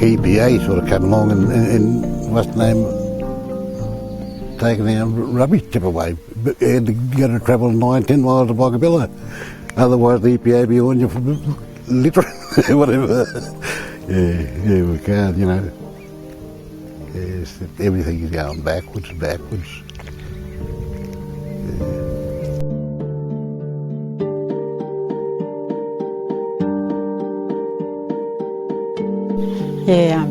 EPA sort of come along and what's the name, taking our rubbish tip away. But you had to go to travel 9-10 miles to Boggabilla. Otherwise the EPA be on you for littering, whatever. Yeah, we can't, you know. Yes, everything is going backwards. Yeah,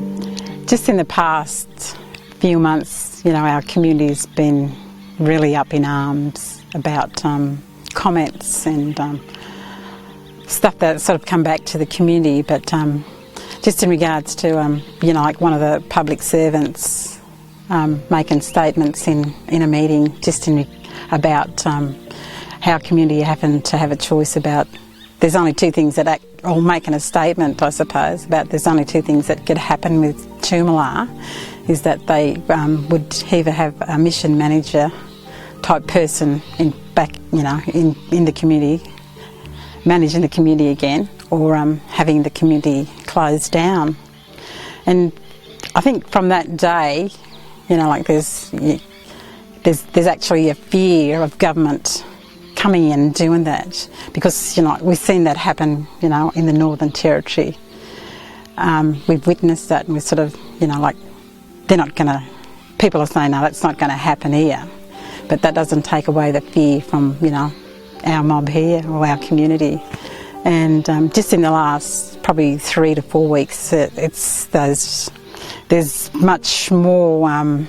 just in the past few months, you know, our community's been really up in arms about comments and stuff that sort of come back to the community, but just in regards to, you know, like one of the public servants making statements in a meeting just about how community happened to have a choice about, there's only two things that or making a statement, I suppose, about there's only two things that could happen with Toomala, is that they would either have a mission manager type person in the community, managing the community again, or having the community closed down. And I think from that day, you know, like there's actually a fear of government coming in and doing that, because, you know, we've seen that happen, you know, in the Northern Territory. We've witnessed that, and we're sort of, you know, like, they're not going to, people are saying, no, that's not going to happen here. But that doesn't take away the fear from, you know, our mob here or our community. And just in the last probably 3 to 4 weeks, there's much more,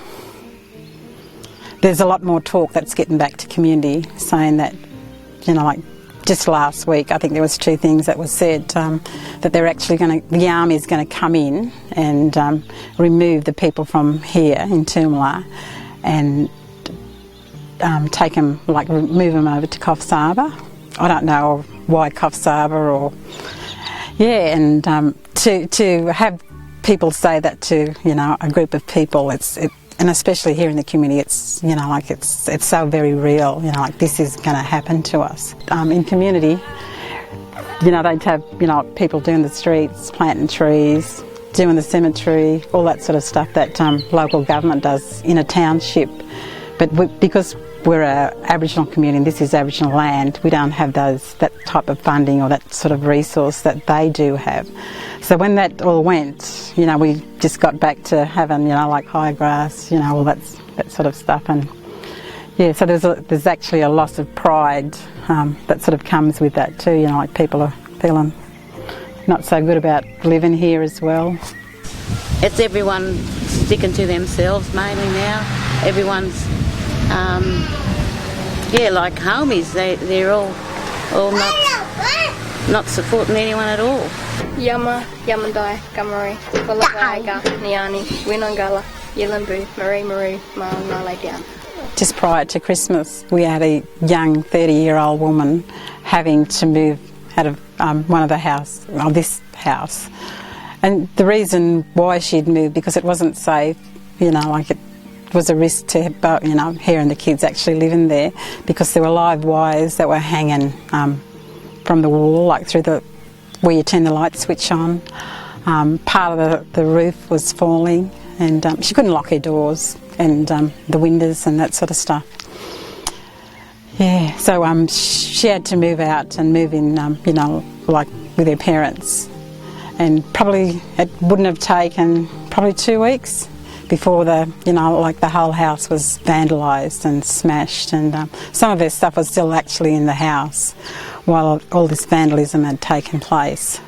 there's a lot more talk that's getting back to community, saying that, you know, like just last week, I think there was 2 things that were said, that they're actually the army's going to come in and remove the people from here in Toomala and take them, like move them over to Coffs Harbour. I don't know why Coffs Harbour, or yeah, and to have people say that to, you know, a group of people, and especially here in the community, it's, you know, like it's so very real, you know, like this is going to happen to us. In community, you know, they'd have, you know, people doing the streets, planting trees, doing the cemetery, all that sort of stuff that local government does in a township. But because we're an Aboriginal community and this is Aboriginal land, we don't have that type of funding or that sort of resource that they do have. So when that all went, you know, we just got back to having, you know, like high grass, you know, all that sort of stuff. And yeah, so there's actually a loss of pride that sort of comes with that too, you know, like people are feeling not so good about living here as well. It's everyone sticking to themselves mainly now. Everyone's like homies, they're all not supporting anyone at all. Yama, Yamandai, Gamari, Wallagaiga, Niani, Winongala, Yilambu, Marie, Malay down. Just prior to Christmas, we had a young 30-year-old woman having to move out of this house. And the reason why she'd moved, because it wasn't safe, you know, like it was a risk to, you know, her and the kids actually living there, because there were live wires that were hanging from the wall, like through where you turn the light switch on. Part of the roof was falling, and she couldn't lock her doors and the windows and that sort of stuff. Yeah, so she had to move out and move in, you know, like with her parents. And probably it wouldn't have taken probably 2 weeks before you know, like the whole house was vandalised and smashed, and some of her stuff was still actually in the house while all this vandalism had taken place.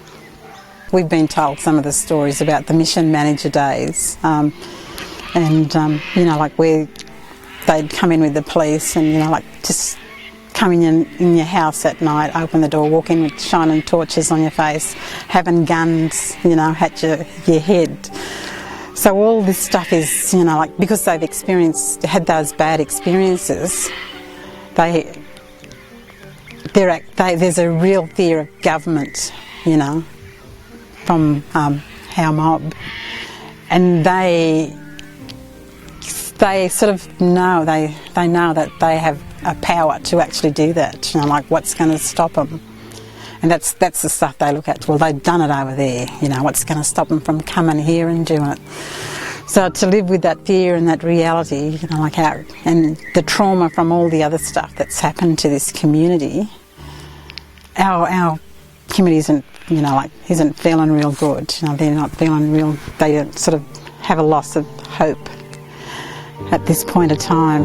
We've been told some of the stories about the mission manager days, and you know, like where they'd come in with the police and, you know, like just coming in your house at night, open the door, walk in with shining torches on your face, having guns, you know, at your head. So all this stuff is, you know, like, because they've had those bad experiences, there's a real fear of government, you know, from our mob, and they sort of know, they know that they have a power to actually do that, you know, like what's going to stop them. And that's the stuff they look at. Well, they've done it over there, you know, what's going to stop them from coming here and doing it? So to live with that fear and that reality, you know, like and the trauma from all the other stuff that's happened to this community, our community isn't, you know, like isn't feeling real good. You know, they're not feeling real. They sort of have a loss of hope at this point of time.